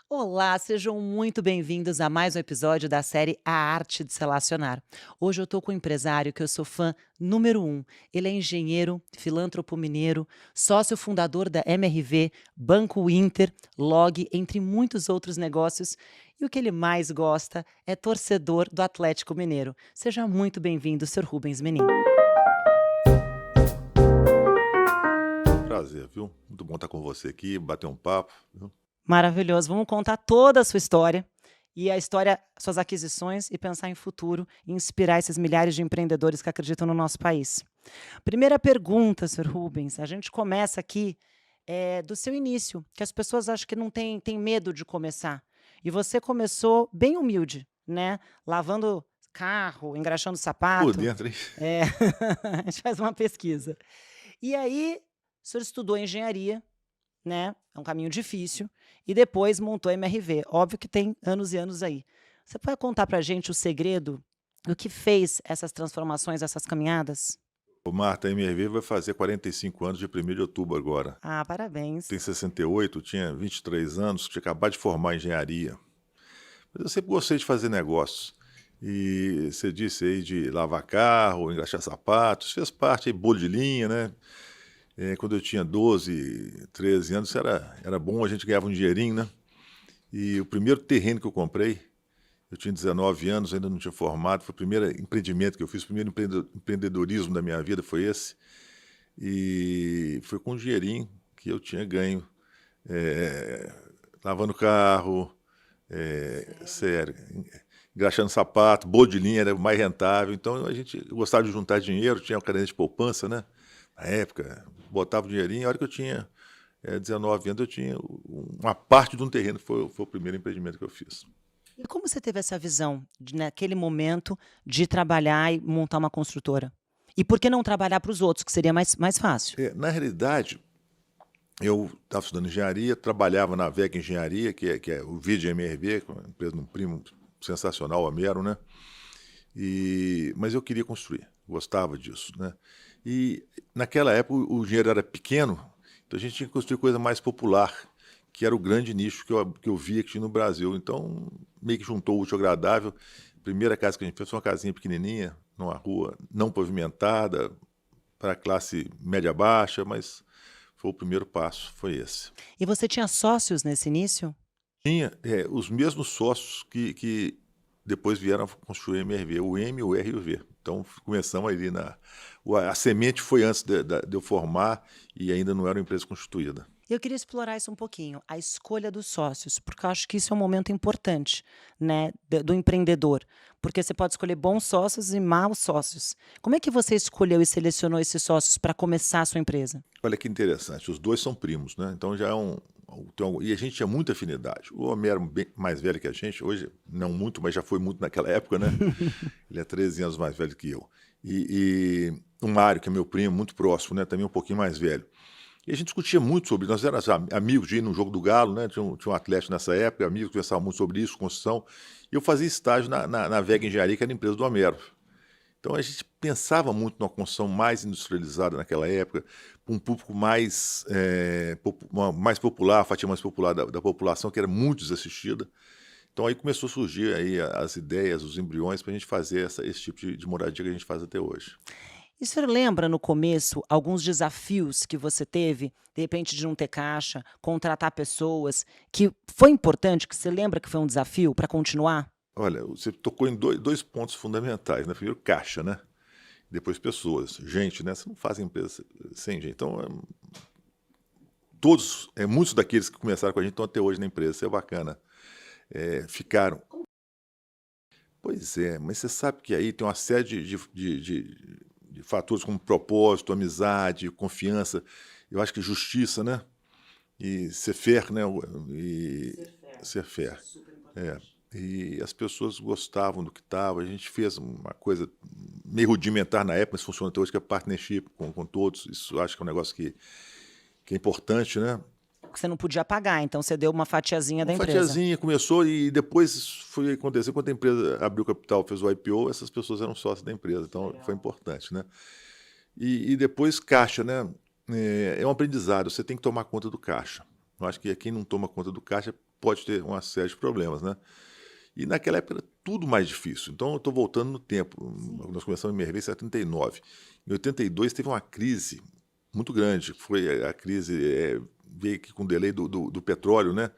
Olá, sejam muito bem-vindos a mais um episódio da série A Arte de Se Relacionar. Hoje eu estou com um empresário que eu sou fã número um. Ele é engenheiro, filântropo mineiro, sócio fundador da MRV, Banco Inter, Log, entre muitos outros negócios. E o que ele mais gosta é torcedor do Atlético Mineiro. Seja muito bem-vindo, Sr. Rubens Menin. Prazer, viu? Muito bom estar com você aqui, bater um papo, viu? Maravilhoso. Vamos contar toda a sua história e a história, suas aquisições e pensar em futuro e inspirar esses milhares de empreendedores que acreditam no nosso país. Primeira pergunta, Sr. Rubens, a gente começa aqui do seu início, que as pessoas acham que não têm medo de começar. E você começou bem humilde, né? Lavando carro, engraxando Por sapato. dentro, hein? É, a gente faz uma pesquisa. E aí, o senhor estudou engenharia, né, é um caminho difícil, e depois montou a MRV. Óbvio que tem anos e anos aí. Você pode contar pra gente o segredo do que fez essas transformações, essas caminhadas? O Marta, a MRV vai fazer 45 anos de 1º de outubro agora. Ah, parabéns. Tem 68, tinha 23 anos, tinha acabado de formar em engenharia. Mas eu sempre gostei de fazer negócios. E você disse aí de lavar carro, engraxar sapatos, fez parte aí, bolo de linha, né? Quando eu tinha 12, 13 anos, era bom, a gente ganhava um dinheirinho, né? E o primeiro terreno que eu comprei, eu tinha 19 anos, ainda não tinha formado, foi o primeiro empreendimento que eu fiz, o primeiro empreendedorismo da minha vida foi esse. E foi com um dinheirinho que eu tinha ganho, eh, lavando carro, sério, engraxando sapato, bolo de linha era o mais rentável. Então a gente gostava de juntar dinheiro, tinha uma caderneta de poupança, né? Na época, botava o dinheirinho, a hora que eu tinha 19 anos, eu tinha uma parte de um terreno, foi o primeiro empreendimento que eu fiz. E como você teve essa visão, naquele momento, de trabalhar e montar uma construtora? E por que não trabalhar para os outros, que seria mais fácil? Na realidade, eu estava estudando engenharia, trabalhava na VEG Engenharia, que é o vídeo MRV, que é uma empresa de um primo sensacional, o Amero, né? Mas eu queria construir, gostava disso, né? E naquela época o dinheiro era pequeno, então a gente tinha que construir coisa mais popular, que era o grande nicho que eu via que tinha no Brasil. Então, meio que juntou o útil ao agradável. A primeira casa que a gente fez foi uma casinha pequenininha, numa rua não pavimentada, para a classe média-baixa, mas foi o primeiro passo, foi esse. E você tinha sócios nesse início? Tinha os mesmos sócios que depois vieram a construir a MRV, o M, o R e o V. Então começamos ali a semente foi antes de eu formar e ainda não era uma empresa constituída. Eu queria explorar isso um pouquinho, a escolha dos sócios, porque eu acho que isso é um momento importante, né, do empreendedor, porque você pode escolher bons sócios e maus sócios. Como é que você escolheu e selecionou esses sócios para começar a sua empresa? Olha que interessante, os dois são primos, né? Então já é e a gente tinha muita afinidade. O Homero bem mais velho que a gente, hoje não muito, mas já foi muito naquela época, né? Ele é 13 anos mais velho que eu. E o Mário, que é meu primo, muito próximo, né? Também um pouquinho mais velho. E a gente discutia muito sobre, nós éramos amigos de ir no jogo do Galo, né? Tinha um atleta nessa época, amigos que conversavam muito sobre isso, construção. E eu fazia estágio na VEG Engenharia, que era a empresa do Homero. Então a gente pensava muito numa construção mais industrializada naquela época, para um público mais popular, a fatia mais popular da população, que era muito desassistida. Então aí começou a surgir aí as ideias, os embriões para a gente fazer esse tipo de moradia que a gente faz até hoje. E o senhor lembra no começo alguns desafios que você teve, de repente de não ter caixa, contratar pessoas, que foi importante, que você lembra que foi um desafio para continuar? Olha, você tocou em dois pontos fundamentais, né? Primeiro, caixa, né? Depois, pessoas, gente, né? Você não faz empresa sem gente. Então, muitos daqueles que começaram com a gente estão até hoje na empresa, isso é bacana. Ficaram. Pois é, mas você sabe que aí tem uma série de fatores como propósito, amizade, confiança, eu acho que justiça, né? E ser fair, né? E ser fair. É. E as pessoas gostavam do que estava. A gente fez uma coisa meio rudimentar na época, mas funciona até hoje, que é partnership com todos. Isso eu acho que é um negócio que é importante, né? Que você não podia pagar, então você deu uma fatiazinha Uma da empresa. fatiazinha começou e depois foi acontecer. Quando a empresa abriu capital, fez o IPO, essas pessoas eram sócios da empresa. Então foi importante, né? E depois caixa, né? É um aprendizado, você tem que tomar conta do caixa. Eu acho que quem não toma conta do caixa pode ter uma série de problemas, né? E naquela época era tudo mais difícil. Então eu estou voltando no tempo. Nós começamos a MRV em 79. Em 82 teve uma crise muito grande, que foi a crise, veio aqui com delay do petróleo, né?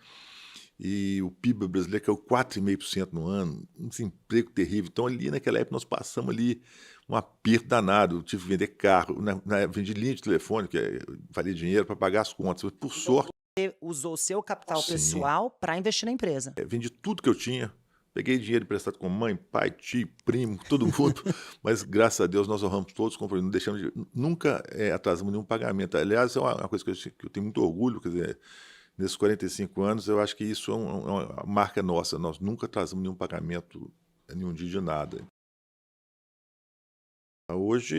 E o PIB brasileiro caiu 4,5% no ano, um desemprego terrível. Então ali naquela época nós passamos ali um aperto danado. Eu tive que vender carro, vendi linha de telefone, que valia dinheiro para pagar as contas. Mas, por sorte, Você usou o seu capital sim, pessoal para investir na empresa. vendi tudo que eu tinha. Peguei dinheiro emprestado com mãe, pai, tio, primo, todo mundo, mas graças a Deus nós honramos todos os compromissos, não deixamos nunca atrasamos nenhum pagamento. Aliás, é uma coisa que eu tenho muito orgulho, quer dizer, nesses 45 anos, eu acho que isso é uma marca nossa, nós nunca atrasamos nenhum pagamento, nenhum dia de nada. Hoje,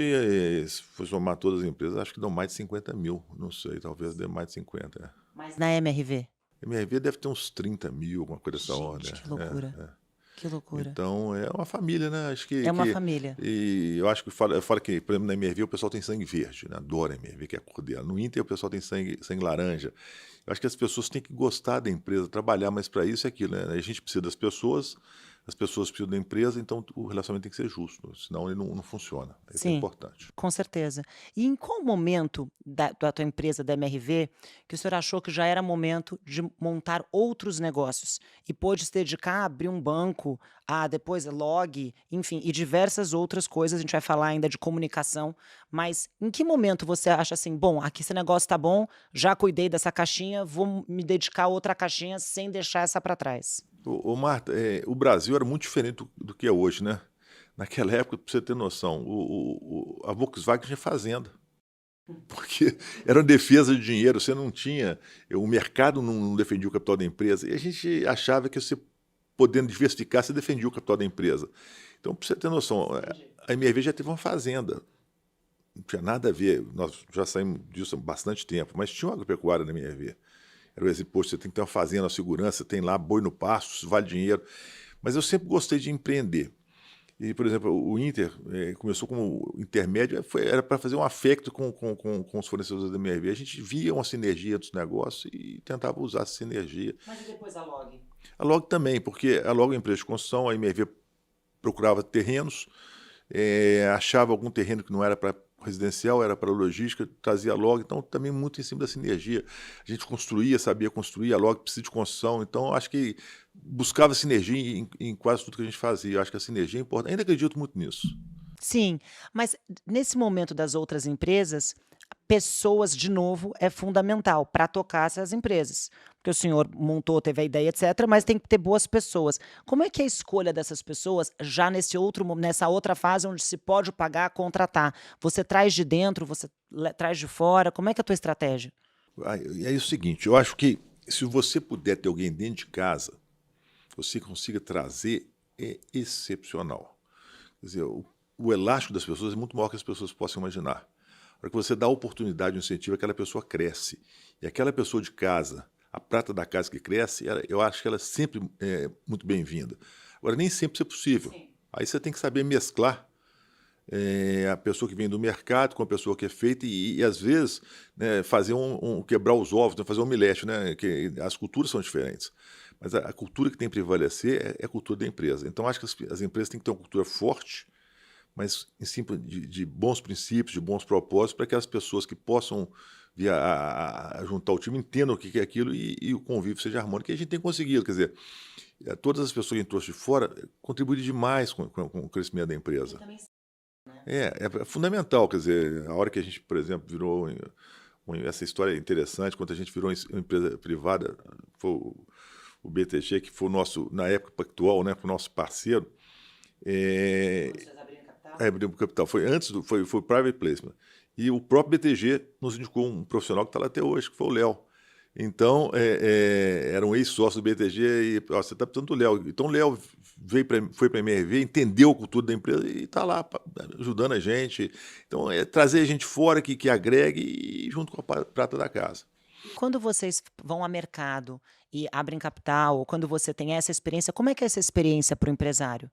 se for somar todas as empresas, acho que dão mais de 50 mil, não sei, talvez dê mais de 50. Mas na MRV? MRV deve ter uns 30 mil, alguma coisa dessa Gente, ordem. que loucura. Que loucura. Então, é uma família, né? Acho que, É uma família. E eu acho que eu falo que, por exemplo, na MRV o pessoal tem sangue verde, né? Adora a MRV, que é a cor dela. No Inter o pessoal tem sangue laranja. Eu acho que as pessoas têm que gostar da empresa, trabalhar, mas para isso é aquilo, né? A gente precisa das pessoas, as pessoas precisam da empresa, então o relacionamento tem que ser justo, senão ele não funciona. Isso é Sim, importante. com certeza. E em qual momento da tua empresa, da MRV, que o senhor achou que já era momento de montar outros negócios e pôde se dedicar a abrir um banco, a depois log, enfim, e diversas outras coisas, a gente vai falar ainda de comunicação, mas em que momento você acha assim, bom, aqui esse negócio tá bom, já cuidei dessa caixinha, vou me dedicar a outra caixinha sem deixar essa para trás? Marta, o Brasil era muito diferente do que é hoje, né? Naquela época, para você ter noção, a Volkswagen tinha fazenda. Porque era uma defesa de dinheiro, você não tinha, o mercado não defendia o capital da empresa, e a gente achava que você, podendo diversificar, você defendia o capital da empresa. Então, para você ter noção, a MRV já teve uma fazenda, não tinha nada a ver, nós já saímos disso há bastante tempo, mas tinha uma agropecuária na MRV. Era o exemplo, poxa, você tem que ter uma fazenda, uma segurança, tem lá boi no pasto, isso vale dinheiro. Mas eu sempre gostei de empreender. E, por exemplo, o Inter começou como intermédio, era para fazer um afecto com os fornecedores da MRV. A gente via uma sinergia dos negócios e tentava usar essa sinergia. Mas e depois a log? A Log também, porque a Log é uma empresa de construção, a MRV procurava terrenos, achava algum terreno que não era para residencial, era para logística, trazia a Log, então também muito em cima da sinergia. A gente construía, sabia construir, a Log precisa de construção, então acho que buscava sinergia em quase tudo que a gente fazia. Eu acho que a sinergia é importante, ainda acredito muito nisso. Sim, mas nesse momento das outras empresas, pessoas, de novo, é fundamental para tocar essas empresas. Porque o senhor montou, teve a ideia, etc., mas tem que ter boas pessoas. Como é que é a escolha dessas pessoas já nessa outra fase onde se pode pagar, contratar? Você traz de dentro, você traz de fora? Como é que é a tua estratégia? É o seguinte, eu acho que se você puder ter alguém dentro de casa, você consiga trazer, é excepcional. Quer dizer, o elástico das pessoas é muito maior que as pessoas possam imaginar. A hora que você dá oportunidade, um incentivo, aquela pessoa cresce. E aquela pessoa de casa, a prata da casa que cresce, eu acho que ela é sempre muito bem-vinda. Agora, nem sempre isso é possível. Sim. Aí você tem que saber mesclar a pessoa que vem do mercado com a pessoa que é feita e às vezes, né, fazer quebrar os ovos, né, fazer um omelete, né, que as culturas são diferentes. Mas a cultura que tem que prevalecer é a cultura da empresa. Então, acho que as empresas têm que ter uma cultura forte, mas em cima de bons princípios, de bons propósitos, para que as pessoas que possam vir a juntar o time entendam o que é aquilo e o convívio seja harmônico. E a gente tem conseguido, quer dizer, todas as pessoas que a gente trouxe de fora contribuíram demais com o crescimento da empresa. É fundamental, quer dizer, a hora que a gente, por exemplo, virou, essa história é interessante, quando a gente virou uma empresa privada, foi o BTG, que foi o nosso, na época pactual, né, foi o nosso parceiro. Vocês abriram capital? Abrimos capital. Foi antes, foi private placement. E o próprio BTG nos indicou um profissional que está lá até hoje, que foi o Léo. Então, era um ex-sócio do BTG e você está precisando do Léo. Então, o Léo foi para a MRV, entendeu a cultura da empresa e está lá ajudando a gente. Então, trazer a gente fora que agregue e junto com a prata da casa. Quando vocês vão a mercado e abrem capital, ou quando você tem essa experiência, como é que é essa experiência para o empresário?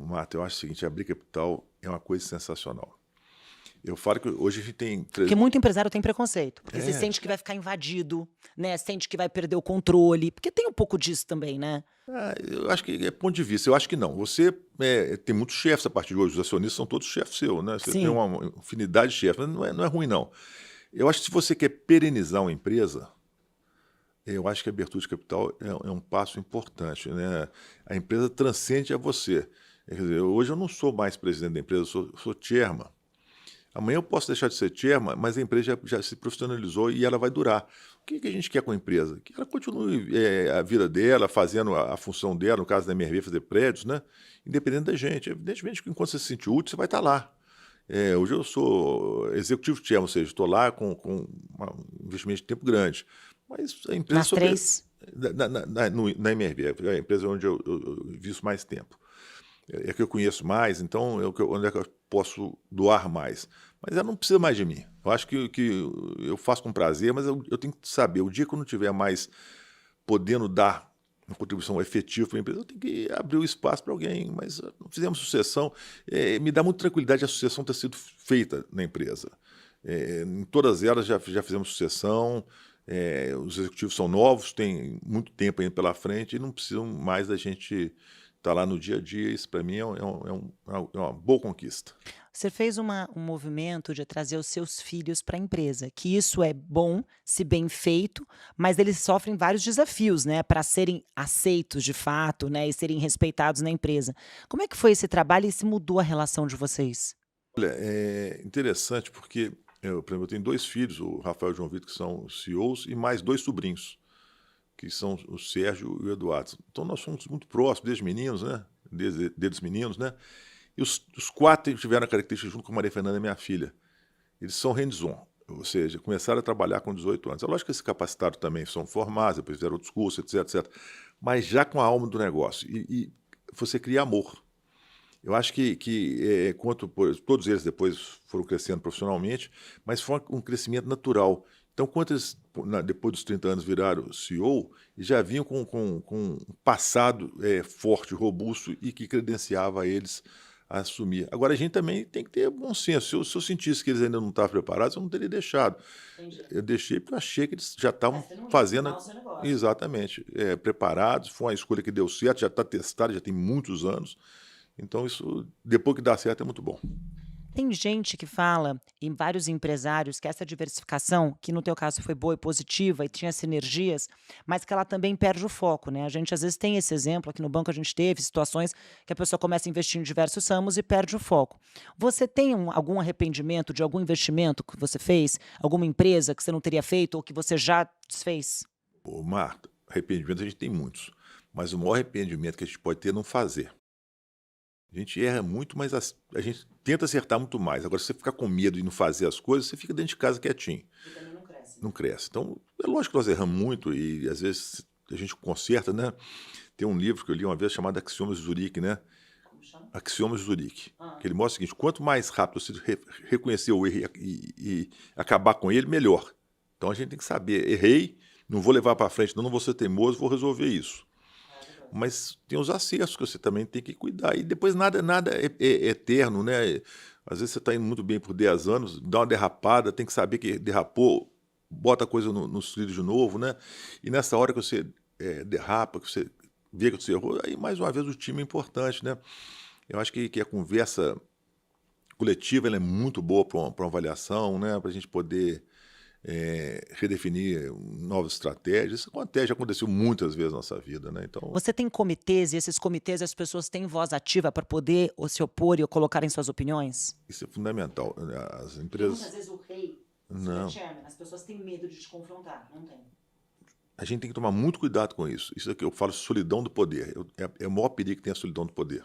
Marta, eu acho o seguinte, abrir capital é uma coisa sensacional. Eu falo que hoje a gente tem... Porque muito empresário tem preconceito, porque você É, sente que vai ficar invadido, né, sente que vai perder o controle, porque tem um pouco disso também, né. eu acho que é ponto de vista, eu acho que não. Você tem muitos chefes a partir de hoje, os acionistas são todos chefes seus, né? Você tem Sim. uma infinidade de chefes, mas não é ruim, não. Eu acho que se você quer perenizar uma empresa, eu acho que a abertura de capital é um passo importante, né? A empresa transcende a você. Quer dizer, hoje eu não sou mais presidente da empresa, eu sou chairman. Amanhã eu posso deixar de ser chairman, mas a empresa já se profissionalizou e ela vai durar. O que a gente quer com a empresa? Que ela continue a vida dela, fazendo a função dela, no caso da MRV, fazer prédios, né? Independente da gente. Evidentemente que enquanto você se sentir útil, você vai estar lá. Hoje eu sou executivo chairman, ou seja, estou lá com um investimento de tempo grande. Mas a empresa... Nas 3? Na MRV, é a empresa onde eu visto mais tempo. É que eu conheço mais, então onde é que eu posso doar mais. Mas ela não precisa mais de mim. Eu acho que eu faço com prazer, mas eu tenho que saber, o dia que eu não tiver mais podendo dar uma contribuição efetiva para a empresa, eu tenho que abrir o espaço para alguém. Mas não fizemos sucessão. Me dá muita tranquilidade a sucessão ter sido feita na empresa. Em todas elas já fizemos sucessão. Os executivos são novos, têm muito tempo ainda pela frente e não precisam mais da gente estar lá no dia a dia. Isso, para mim, é uma boa conquista. Você fez um movimento de trazer os seus filhos para a empresa, que isso é bom, se bem feito, mas eles sofrem vários desafios, né, para serem aceitos de fato, né, e serem respeitados na empresa. Como é que foi esse trabalho e se mudou a relação de vocês? Olha, é interessante porque, por exemplo, eu tenho 2 filhos, o Rafael e o João Vitor, que são CEOs, e mais 2 sobrinhos, que são o Sérgio e o Eduardo. Então nós somos muito próximos, desde meninos, né? Desde meninos, né? E os 4 tiveram a característica junto com a Maria Fernanda, minha filha. Eles são hands-on, ou seja, começaram a trabalhar com 18 anos. É lógico que se capacitaram também, são formados, depois fizeram outros cursos, etc, etc. Mas já com a alma do negócio. E você cria amor. Eu acho que todos eles depois foram crescendo profissionalmente, mas foi um crescimento natural. Então, quando eles, depois dos 30 anos, viraram CEO, eles já vinham com um passado forte, robusto e que credenciava eles a assumir. Agora, a gente também tem que ter bom senso. Se eu sentisse que eles ainda não estavam preparados, eu não teria deixado. Entendi. Eu deixei porque eu achei que eles já estavam fazendo... O seu negócio. Exatamente. Preparados, foi uma escolha que deu certo, já está testado, já tem muitos anos. Então, isso, depois que dá certo, é muito bom. Tem gente que fala, em vários empresários, que essa diversificação, que no teu caso foi boa e positiva e tinha sinergias, mas que ela também perde o foco, né? A gente às vezes tem esse exemplo, aqui no banco a gente teve situações que a pessoa começa a investir em diversos ramos e perde o foco. Você tem algum arrependimento de algum investimento que você fez? Alguma empresa que você não teria feito ou que você já desfez? Ô, Marta, arrependimento a gente tem muitos, mas o maior arrependimento que a gente pode ter é não fazer. A gente erra muito, mas a gente tenta acertar muito mais. Agora, se você ficar com medo e não fazer as coisas, você fica dentro de casa quietinho. E também não cresce. Não cresce. Então, é lógico que nós erramos muito e às vezes a gente conserta, né? Tem um livro que eu li uma vez chamado Axiomas de Zurique, né? Como chama? Axiomas de Zurique. Ah. Que ele mostra o seguinte: quanto mais rápido você reconhecer o erro e acabar com ele, melhor. Então a gente tem que saber, errei, não vou levar para frente, não vou ser teimoso, vou resolver isso. Mas tem os acertos que você também tem que cuidar. E depois nada é eterno, né? Às vezes você está indo muito bem por 10 anos, dá uma derrapada, tem que saber que derrapou, bota a coisa nos trilhos de novo, né? E nessa hora que você derrapa, que você vê que você errou, aí mais uma vez o time é importante, né? Eu acho que a conversa coletiva ela é muito boa para uma avaliação, né? Para a gente poder redefinir novas estratégias. Isso acontece, já aconteceu muitas vezes na nossa vida, né? Então, Você tem comitês e esses comitês as pessoas têm voz ativa para poder ou se opor e colocarem suas opiniões? isso é fundamental. As Muitas empresas... vezes o rei, Não. chairman, as pessoas têm medo de te confrontar, não tem? A gente tem que tomar muito cuidado com isso. Isso é que eu falo solidão do poder. É o maior perigo que tem a solidão do poder.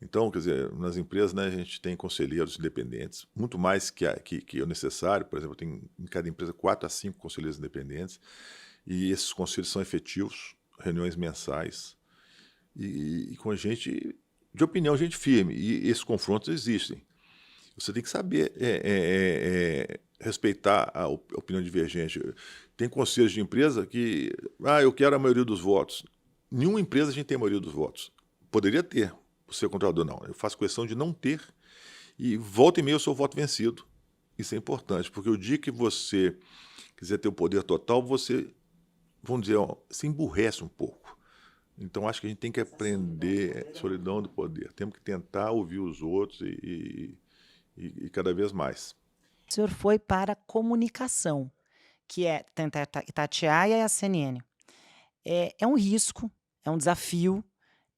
Então, quer dizer, nas empresas, né, a gente tem conselheiros independentes, muito mais que é necessário. Por exemplo, tem em cada empresa 4 a 5 conselheiros independentes, e esses conselhos são efetivos, reuniões mensais, e com gente de opinião, gente firme, e esses confrontos existem. Você tem que saber respeitar a opinião divergente. Tem conselhos de empresa que, eu quero a maioria dos votos. Nenhuma empresa a gente tem a maioria dos votos. Poderia ter, o seu controlador não. Eu faço questão de não ter E volta e meia eu sou voto vencido. Isso é importante, porque o dia que você quiser ter o poder total, você, vamos dizer, ó, se emburrece um pouco. Então, acho que a gente tem que aprender solidão do poder. Temos que tentar ouvir os outros e cada vez mais. O senhor foi para a comunicação, que é tentar Itatiaia e a CNN. É um risco, é um desafio,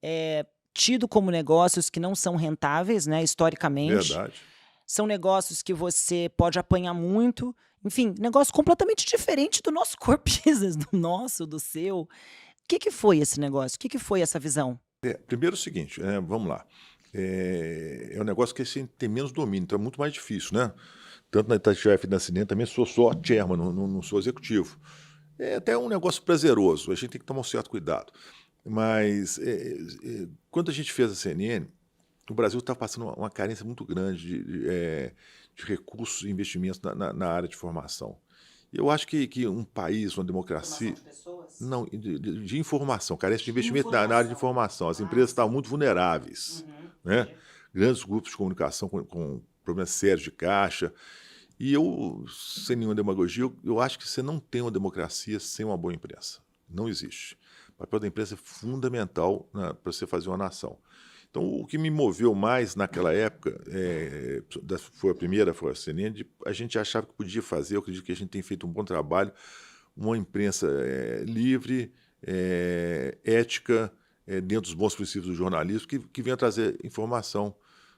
é tido como negócios que não são rentáveis, né, historicamente. Verdade. São negócios que você pode apanhar muito, enfim, negócio completamente diferente do nosso core business, do nosso, do seu. O que foi esse negócio? O que foi essa visão? Primeiro é o seguinte, vamos lá. É um negócio que assim, tem menos domínio, então é muito mais difícil, né? Tanto na Itatiaia e na CNN também sou só chairman, não sou executivo. É até um negócio prazeroso, a gente tem que tomar um certo cuidado. Mas quando a gente fez a CNN, o Brasil está passando uma carência muito grande de recursos e investimentos na área de formação. E eu acho que um país, uma democracia. Não, de informação, carência de investimento na área de informação. As empresas estão muito vulneráveis, né? Grandes grupos de comunicação com problemas sérios de caixa. E eu, sem nenhuma demagogia, eu acho que você não tem uma democracia sem uma boa imprensa. Não existe. O papel da imprensa é fundamental, né, para você fazer uma nação. Então, o que me moveu mais naquela época, foi a primeira, foi a CNN, a gente achava que podia fazer, eu acredito que a gente tem feito um bom trabalho, uma imprensa livre, ética, dentro dos bons princípios do jornalismo, que venha trazer informação.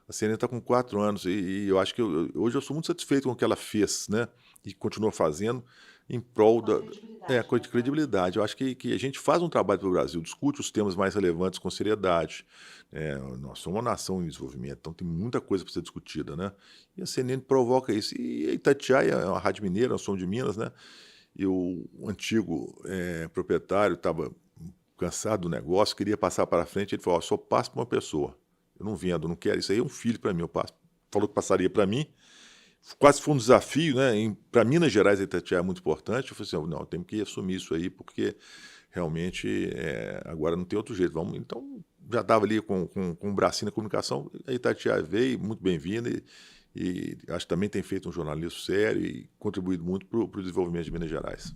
A CNN está com 4 anos e eu acho que hoje eu sou muito satisfeito com o que ela fez, né? E continua fazendo em prol com credibilidade. Eu acho que a gente faz um trabalho para o Brasil, discute os temas mais relevantes com seriedade. Nós somos uma nação em desenvolvimento, então tem muita coisa para ser discutida, né? E a CNN provoca isso. E a Itatiaia é uma rádio mineira, nós somos de Minas, né? E o antigo proprietário estava cansado do negócio, queria passar para frente, ele falou, só passo para uma pessoa. Eu não vendo, não quero, isso aí é um filho para mim, eu passo. Falou que passaria para mim, quase foi um desafio, né? Para Minas Gerais, a Itatiaia é muito importante. Eu falei assim, não, eu tenho que assumir isso aí, porque realmente agora não tem outro jeito. Vamos, então, já estava ali com um bracinho na comunicação, a Itatiaia veio, muito bem-vinda, e acho que também tem feito um jornalismo sério e contribuído muito para o desenvolvimento de Minas Gerais.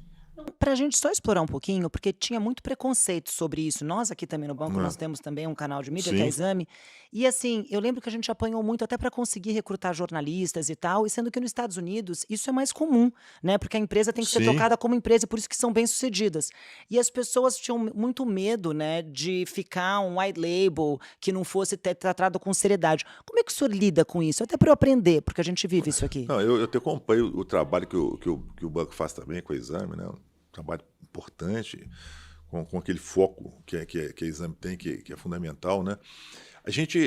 Para a gente só explorar um pouquinho, porque tinha muito preconceito sobre isso. Nós aqui também no banco, É. nós temos também um canal de mídia, que é a Sim, Exame. E assim, eu lembro que a gente apanhou muito até para conseguir recrutar jornalistas e tal, e sendo que nos Estados Unidos isso é mais comum, né? Porque a empresa tem que ser sim. tocada como empresa, e por isso que são bem-sucedidas. E as pessoas tinham muito medo, né, de ficar um white label que não fosse tratado com seriedade. Como é que o senhor lida com isso? Até para eu aprender, porque a gente vive isso aqui. Não, eu te acompanho o trabalho que o banco faz também com o Exame, né? Um trabalho importante, com aquele foco que a Exame tem, que é fundamental, né? A gente,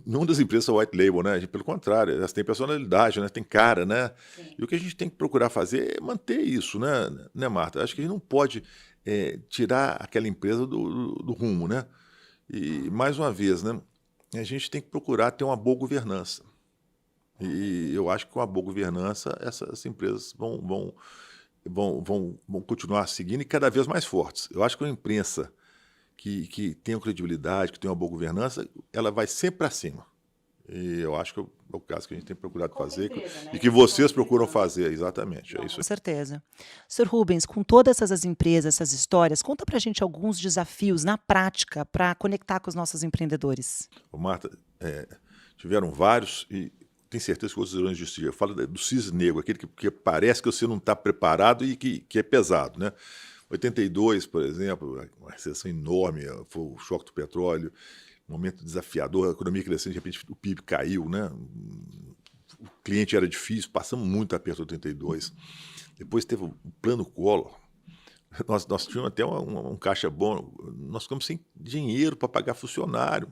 nenhuma das empresas é white label, né? Pelo contrário, elas têm personalidade, né? Tem cara, né? Sim. E o que a gente tem que procurar fazer é manter isso, né, Marta? Acho que a gente não pode tirar aquela empresa do rumo, né? E, mais uma vez, né? A gente tem que procurar ter uma boa governança. E eu acho que com a boa governança, essas empresas vão continuar seguindo e cada vez mais fortes. Eu acho que uma imprensa que tenha credibilidade, que tenha uma boa governança, ela vai sempre para cima. E eu acho que é o caso que a gente tem procurado fazer e que vocês procuram fazer, exatamente. É isso Com aí. certeza. Sr. Rubens, com todas essas empresas, essas histórias, conta pra gente alguns desafios na prática para conectar com os nossos empreendedores. Ô, Marta, tiveram vários e tenho certeza que outros irão existir. Eu falo do cisne negro, aquele que parece que você não está preparado e que é pesado, né? 82, por exemplo, uma recessão enorme, foi o choque do petróleo, um momento desafiador, a economia crescendo, de repente o PIB caiu, né? O cliente era difícil, passamos muito aperto em 82. Depois teve o plano Collor. Nós tínhamos até um caixa bom, nós ficamos sem dinheiro para pagar funcionário.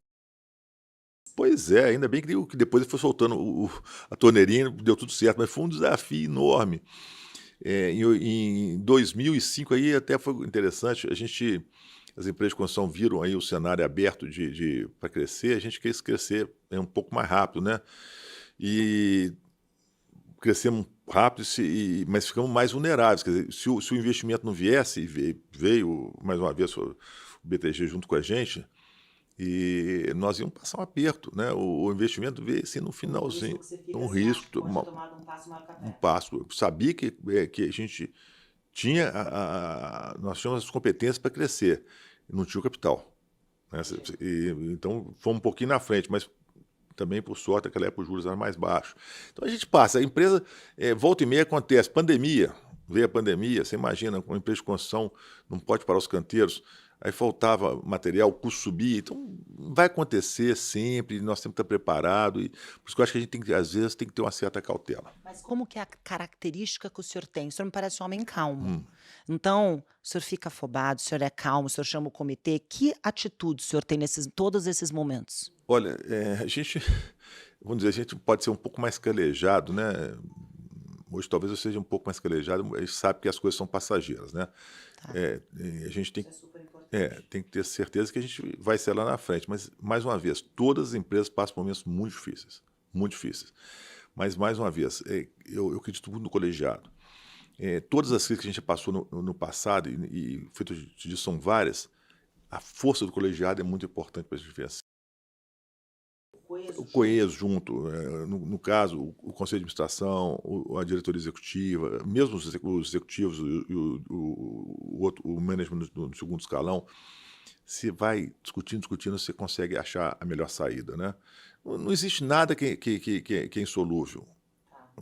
Pois é, ainda bem que depois ele foi soltando a torneirinha, deu tudo certo, mas foi um desafio enorme. Em 2005 aí até foi interessante, as empresas de construção viram aí o cenário aberto para crescer, a gente quis crescer um pouco mais rápido, né? E crescemos rápido, mas ficamos mais vulneráveis. Quer dizer, se o investimento não viesse, e veio mais uma vez o BTG junto com a gente, E nós íamos passar um aperto, né? O investimento veio assim no Um risco finalzinho, que você fica um assim, risco, pode ter tomado um passo maior que a um perna. passo. Eu sabia que a gente tinha, nós tínhamos as competências para crescer, não tinha o capital. Né? Então, fomos um pouquinho na frente, mas também, por sorte, naquela época os juros eram mais baixos. Então, a gente passa, a empresa, volta e meia acontece, pandemia, veio a pandemia, você imagina, uma empresa de construção não pode parar os canteiros, aí faltava material, o custo subia, então vai acontecer sempre, nós temos que estar preparados, e por isso que eu acho que a gente tem que, às vezes, tem que ter uma certa cautela. Mas como que é a característica que o senhor tem? O senhor me parece um homem calmo. Hum. Então, o senhor fica afobado, o senhor é calmo, o senhor chama o comitê. Que atitude o senhor tem nesses todos esses momentos? Olha, a gente, vamos dizer, a gente pode ser um pouco mais calejado, né? Hoje talvez eu seja um pouco mais calejado, a gente sabe que as coisas são passageiras, né? Tá. A gente tem, Isso é super importante. tem que ter certeza que a gente vai ser lá na frente. Mas, mais uma vez, todas as empresas passam por momentos muito difíceis, muito difíceis. Mas, mais uma vez, eu acredito muito no colegiado. Todas as crises que a gente passou no passado, e feito disso são várias, a força do colegiado é muito importante para a gente vencer. O coeso junto, no caso, o conselho de administração, a diretoria executiva, mesmo os executivos e o management no segundo escalão, se vai discutindo, você consegue achar a melhor saída, né? Não existe nada que é insolúvel,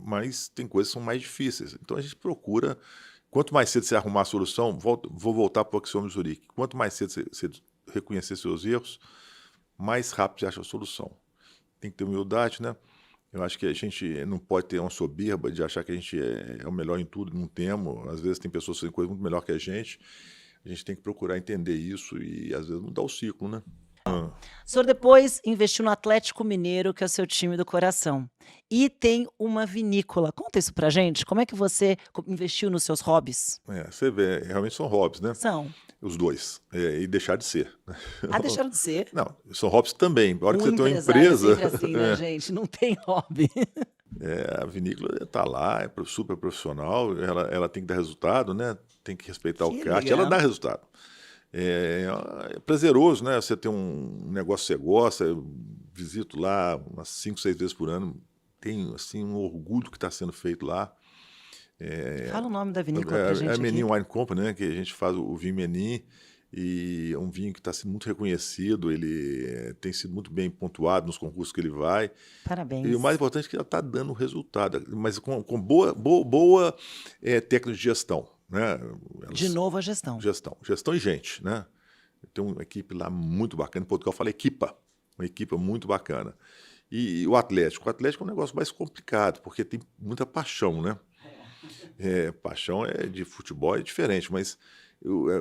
mas tem coisas que são mais difíceis. Então a gente procura, quanto mais cedo você arrumar a solução, vou voltar para o axioma de Zurique, quanto mais cedo você reconhecer seus erros, mais rápido você acha a solução. Tem que ter humildade, né? Eu acho que a gente não pode ter uma soberba de achar que a gente é o melhor em tudo, não temos. Às vezes tem pessoas que fazem coisa muito melhor que a gente tem que procurar entender isso e às vezes mudar o ciclo, né? O senhor depois investiu no Atlético Mineiro, que é o seu time do coração. E tem uma vinícola. Conta isso pra gente. Como é que você investiu nos seus hobbies? Você vê, realmente são hobbies, né? São. Os dois. E deixar de ser. Né? Ah, deixaram de ser. Não, são hobbies também. A hora que Um você tem uma empresário é empresa, sempre assim, né, gente? Não tem hobby. a vinícola está lá, é super profissional, ela tem que dar resultado, né? Tem que respeitar o Que CAT, ela legal. dá resultado. É prazeroso, né? Você ter um negócio que você gosta, eu visito lá umas 5, 6 vezes por ano, tenho assim, um orgulho que está sendo feito lá. Fala o nome da vinícola pra A gente Menin aqui. Wine Company, né? Que a gente faz o vinho Menin, e é um vinho que está sendo muito reconhecido, ele tem sido muito bem pontuado nos concursos que ele vai. E o mais Parabéns. importante é que ela está dando resultado, mas com boa técnica de gestão, né? De novo a gestão. Gestão e gente, né? Tem uma equipe lá muito bacana, em Portugal fala equipa, uma equipe muito bacana. E o Atlético é um negócio mais complicado, porque tem muita paixão, né? Paixão de futebol é diferente, mas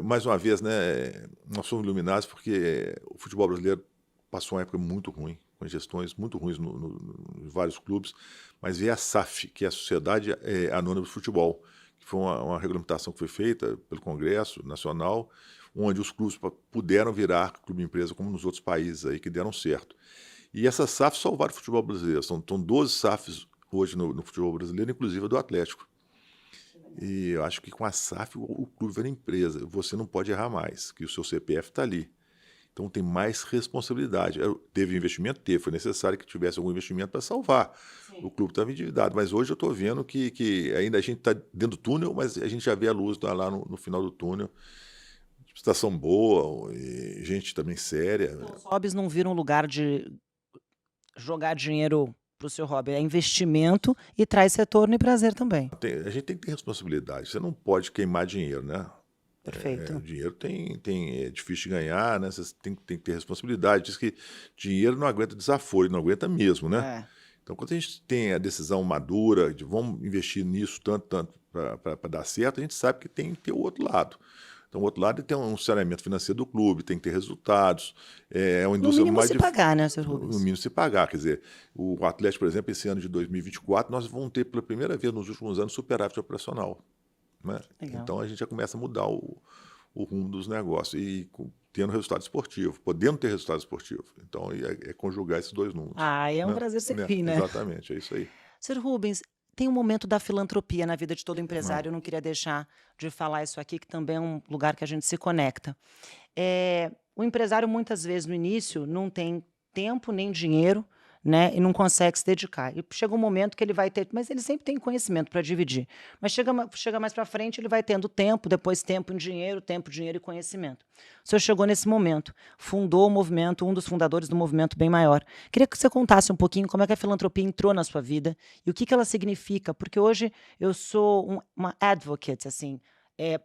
mais uma vez, né, nós somos iluminados porque o futebol brasileiro passou uma época muito ruim, com gestões muito ruins em vários clubes, mas veio a SAF, que é a Sociedade Anônima de Futebol, que foi uma regulamentação que foi feita pelo Congresso Nacional, onde os clubes puderam virar clube-empresa como nos outros países aí que deram certo. E essas SAFs salvaram o futebol brasileiro, são 12 SAFs hoje no futebol brasileiro, inclusive a do Atlético. E eu acho que com a SAF o clube vira empresa, você não pode errar mais, que o seu CPF está ali. Então tem mais responsabilidade. Teve investimento? Teve, foi necessário que tivesse algum investimento para salvar. Sim. O clube estava endividado, mas hoje eu estou vendo que ainda a gente está dentro do túnel, mas a gente já vê a luz lá no final do túnel. Estação boa, e gente também séria. Então, os hobbies não viram lugar de jogar dinheiro pro seu hobby. É investimento e traz retorno e prazer também. A gente tem que ter responsabilidade. Você não pode queimar dinheiro, né? Perfeito. Dinheiro é difícil de ganhar, né? Você tem que ter responsabilidade. Diz que dinheiro não aguenta desaforo, não aguenta mesmo, né? Então, quando a gente tem a decisão madura de vamos investir nisso tanto para dar certo, a gente sabe que tem que ter o outro lado. Então, o outro lado tem um saneamento financeiro do clube, tem que ter resultados. É uma No indústria mínimo se pagar, né, Sr. no Rubens? mínimo se pagar. Quer dizer, o Atlético, por exemplo, esse ano de 2024, nós vamos ter pela primeira vez nos últimos anos superávit operacional. Né? Legal. Então, a gente já começa a mudar o rumo dos negócios e tendo resultado esportivo, podendo ter resultado esportivo. Então, é conjugar esses dois números. Ah, é um Né? prazer servir, né? Exatamente, é isso aí. Sr. Rubens, tem um momento da filantropia na vida de todo empresário, eu não queria deixar de falar isso aqui, que também é um lugar que a gente se conecta. O empresário, muitas vezes, no início, não tem tempo nem dinheiro, né, e não consegue se dedicar. E chega um momento que ele vai ter, mas ele sempre tem conhecimento para dividir. Mas chega mais para frente, ele vai tendo tempo, depois tempo dinheiro e conhecimento. O senhor chegou nesse momento, fundou o movimento, um dos fundadores do movimento Bem Maior. Queria que você contasse um pouquinho como é que a filantropia entrou na sua vida e o que ela significa, porque hoje eu sou uma advocate, assim,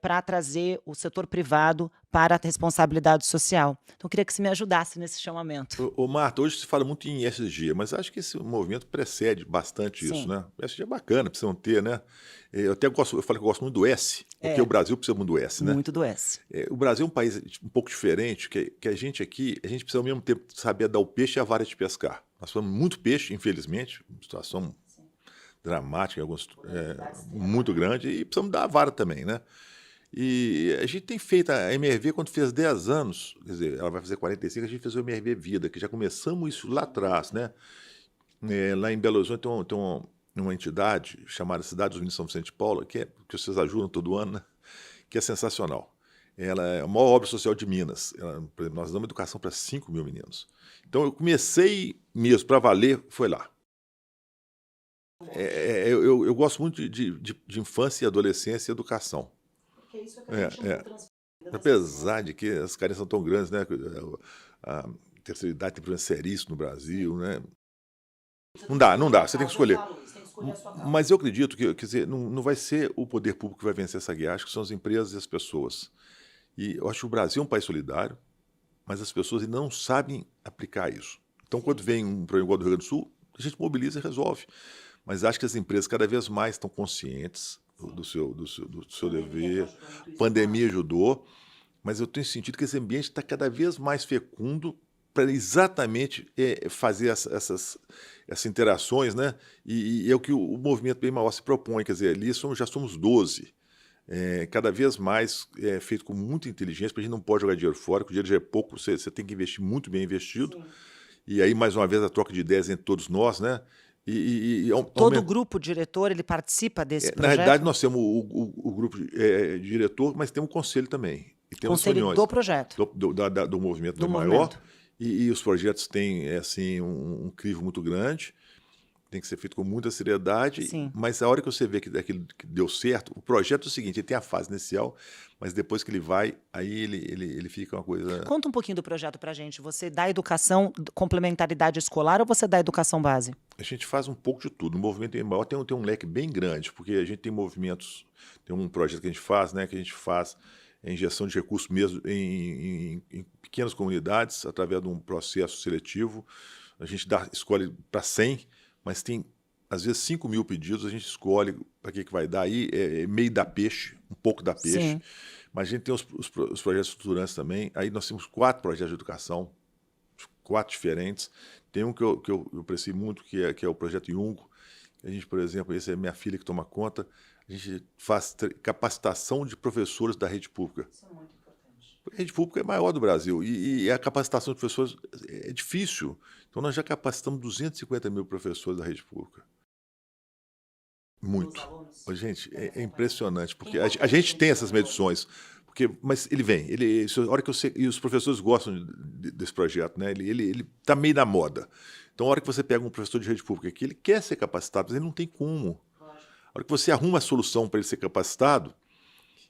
para trazer o setor privado para a responsabilidade social. Então, eu queria que você me ajudasse nesse chamamento. Ô, Marta, hoje se fala muito em ESG, mas acho que esse movimento precede bastante isso, Sim, né? O ESG é bacana, precisam ter, né? Eu até gosto, eu falo que eu gosto muito do S, porque o Brasil precisa muito do S, né? muito do S. O Brasil é um país um pouco diferente, que a gente aqui, a gente precisa ao mesmo tempo saber dar o peixe e a vara de pescar. Nós falamos muito peixe, infelizmente, uma situação dramática, muito grande, e precisamos dar a vara também, né? E a gente tem feito a MRV quando fez 10 anos, quer dizer, ela vai fazer 45, a gente fez o MRV Vida, que já começamos isso lá atrás, né? Lá em Belo Horizonte tem uma entidade chamada Cidades Unidas São Vicente de Paula, que vocês ajudam todo ano, né? Que é sensacional. Ela é a maior obra social de Minas. Por exemplo, nós damos educação para 5 mil meninos. Então eu comecei mesmo para valer, foi lá. Eu gosto muito de infância e adolescência e educação. Porque isso é que a gente não transforma. Apesar de que as carências são tão grandes, né? A terceira idade tem problema seríssimo no Brasil, né? Não dá, você tem que escolher. Mas eu acredito que, quer dizer, não vai ser o poder público que vai vencer essa guerra, acho que são as empresas e as pessoas. E eu acho que o Brasil é um país solidário, mas as pessoas ainda não sabem aplicar isso. Então, quando vem um problema igual do Rio Grande do Sul, a gente mobiliza e resolve. Mas acho que as empresas cada vez mais estão conscientes do seu dever. A pandemia ajudou, mas eu tenho sentido que esse ambiente está cada vez mais fecundo para exatamente fazer essas interações, né? E é o que o movimento Bem Maior se propõe, quer dizer, ali já somos 12. Cada vez mais feito com muita inteligência, porque a gente não pode jogar dinheiro fora, porque o dinheiro já é pouco, você tem que investir muito bem investido. Sim. E aí, mais uma vez, a troca de ideias entre todos nós, né? Todo o grupo diretor, ele participa desse projeto? Na realidade, nós temos o grupo diretor, mas temos o conselho também. E temos conselho reuniões do projeto? Do movimento Bem Maior. E os projetos têm assim, um crivo muito grande, tem que ser feito com muita seriedade. Sim. Mas a hora que você vê que aquilo que deu certo, o projeto é o seguinte, ele tem a fase inicial, mas depois que ele vai, aí ele fica uma coisa... Conta um pouquinho do projeto pra gente. Você dá educação, complementaridade escolar ou você dá educação base? A gente faz um pouco de tudo. O movimento Bem Maior tem um leque bem grande, porque a gente tem movimentos, tem um projeto que a gente faz, né, que a gente faz injeção de recursos mesmo em pequenas comunidades, através de um processo seletivo. A gente escolhe para 100, mas tem, às vezes, 5 mil pedidos, a gente escolhe para que vai dar. Aí meio da peixe, um pouco da peixe. Sim. Mas a gente tem os projetos estruturantes também. Aí nós temos 4 projetos de educação, 4 diferentes. Tem um que eu aprecio muito, que é o projeto Iungo. A gente, por exemplo, esse é minha filha que toma conta. A gente faz capacitação de professores da rede pública. Isso é muito importante. A rede pública é a maior do Brasil e a capacitação de professores é difícil. Então, nós já capacitamos 250 mil professores da rede pública. Muito. Gente, é impressionante, porque a gente tem essas medições, mas ele vem. A hora que e os professores gostam desse projeto, né? Ele está meio na moda. Então, a hora que você pega um professor de rede pública aqui, ele quer ser capacitado, mas ele não tem como. A hora que você arruma a solução para ele ser capacitado,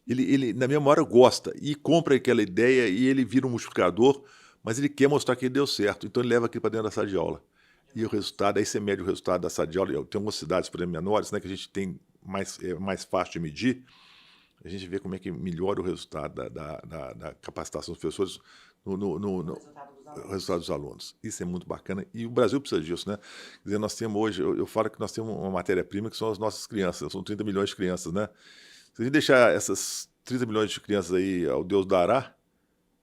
ele na mesma hora gosta e compra aquela ideia e ele vira um multiplicador, mas ele quer mostrar que ele deu certo. Então ele leva aquilo para dentro da sala de aula. E o resultado, aí você mede o resultado da sala de aula. Tem algumas cidades, por exemplo, menores, né, que a gente tem mais fácil de medir. A gente vê como é que melhora o resultado da capacitação dos professores no resultado dos alunos. Isso é muito bacana. E o Brasil precisa disso, né? Quer dizer, nós temos hoje, eu falo que nós temos uma matéria-prima que são as nossas crianças, são 30 milhões de crianças, né? Se a gente deixar essas 30 milhões de crianças aí ao Deus dará,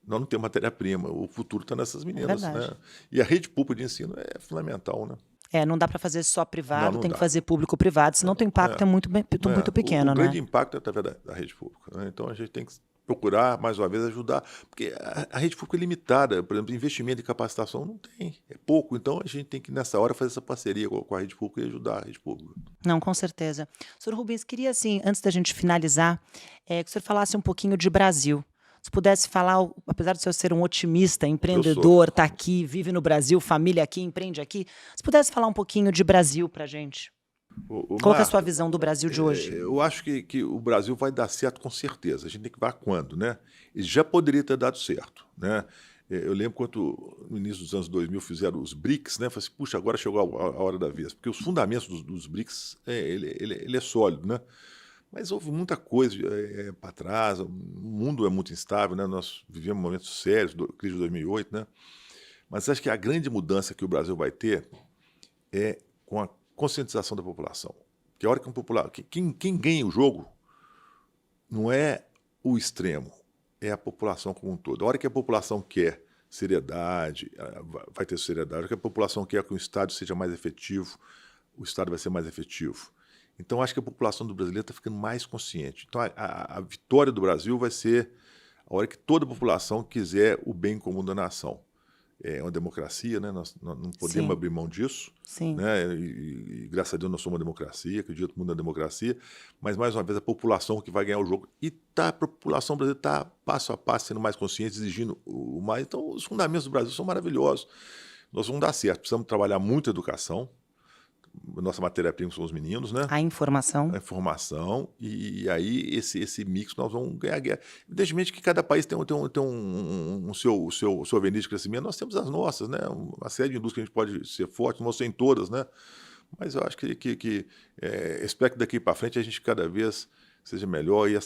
nós não temos matéria-prima. O futuro está nessas meninas, né? E a rede pública de ensino é fundamental, né? Não dá para fazer só privado, tem que fazer público-privado, senão o impacto é muito pequeno, o grande impacto é através da rede pública, né? Então a gente tem que procurar, mais uma vez, ajudar, porque a rede pública é limitada, por exemplo, investimento em capacitação não tem, é pouco, então a gente tem que, nessa hora, fazer essa parceria com a rede pública e ajudar a rede pública. Não, com certeza. Senhor Rubens, queria assim, antes da gente finalizar, que o senhor falasse um pouquinho de Brasil. Se pudesse falar, apesar de o senhor ser um otimista, empreendedor, está aqui, vive no Brasil, família aqui, empreende aqui, se pudesse falar um pouquinho de Brasil para a gente. Qual que é a sua Marta, visão do Brasil de hoje? eu acho que o Brasil vai dar certo com certeza. A gente tem que ver quando, né? E já poderia ter dado certo, né? Eu lembro quando no início dos anos 2000 fizeram os BRICS, né? Falei assim, puxa, agora chegou a hora da vez. Porque os fundamentos dos BRICS, ele é sólido, né? Mas houve muita coisa para trás, o mundo é muito instável, né? Nós vivemos momentos sérios, crise de 2008, né? Mas acho que a grande mudança que o Brasil vai ter é com a conscientização da população. Que a hora que quem ganha o jogo não é o extremo, é a população como um todo. A hora que a população quer seriedade, vai ter seriedade. A hora que a população quer que o Estado seja mais efetivo, o Estado vai ser mais efetivo. Então, acho que a população do brasileiro está ficando mais consciente. Então, a vitória do Brasil vai ser a hora que toda a população quiser o bem comum da nação. É uma democracia, né? Nós não podemos Sim. abrir mão disso. Sim. Né? E graças a Deus nós somos uma democracia, acredito muito na democracia, mas mais uma vez a população que vai ganhar o jogo. E a população brasileira está passo a passo sendo mais consciente, exigindo o mais. Então os fundamentos do Brasil são maravilhosos. Nós vamos dar certo, precisamos trabalhar muito a educação. Nossa matéria-prima são os meninos, né? A informação. A informação, e aí esse mix nós vamos ganhar a guerra. Evidentemente que cada país tem o seu avenida de crescimento, nós temos as nossas, né? Uma série de indústrias que a gente pode ser forte, não vou ser em todas, né? Mas eu acho que espero que daqui para frente a gente cada vez seja melhor e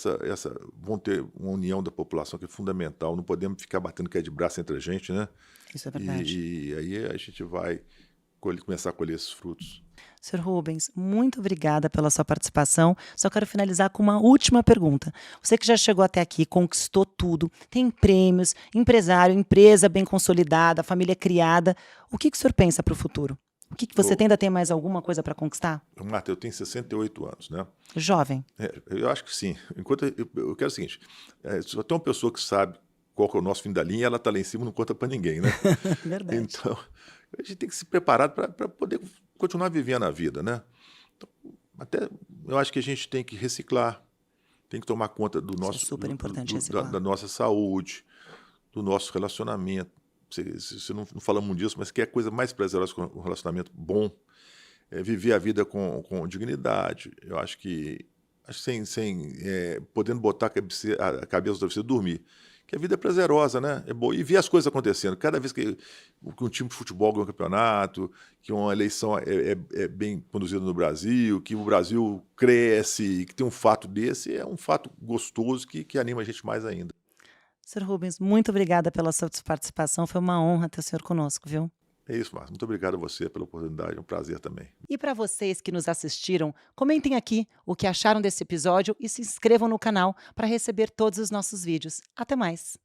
vão ter uma união da população que é fundamental, não podemos ficar batendo de braço entre a gente, né? Isso é verdade. E aí a gente vai começar a colher esses frutos. Sr. Rubens, muito obrigada pela sua participação. Só quero finalizar com uma última pergunta. Você que já chegou até aqui, conquistou tudo, tem prêmios, empresário, empresa bem consolidada, família criada. O que o senhor pensa para o futuro? O que você ainda tem mais alguma coisa para conquistar? Marta, eu tenho 68 anos, né? Jovem. Eu acho que sim. Eu quero o seguinte, se tem uma pessoa que sabe qual que é o nosso fim da linha, ela está lá em cima e não conta para ninguém, né? Verdade. Então, a gente tem que se preparar para poder continuar vivendo a vida, né? Então, até eu acho que a gente tem que reciclar, tem que tomar conta do nosso, Isso é super importante reciclar. da nossa saúde, do nosso relacionamento. Você não falamos disso, mas que é a coisa mais prazerosa com um relacionamento bom é viver a vida com dignidade. Eu acho que podendo botar a cabeça no travesseiro e dormir. Que a vida é prazerosa, né? É boa. E ver as coisas acontecendo. Cada vez que um time de futebol ganha um campeonato, que uma eleição é bem conduzida no Brasil, que o Brasil cresce, que tem um fato desse, é um fato gostoso que anima a gente mais ainda. Sr. Rubens, muito obrigada pela sua participação. Foi uma honra ter o senhor conosco, viu? É isso, Márcio. Muito obrigado a você pela oportunidade. É um prazer também. E para vocês que nos assistiram, comentem aqui o que acharam desse episódio e se inscrevam no canal para receber todos os nossos vídeos. Até mais!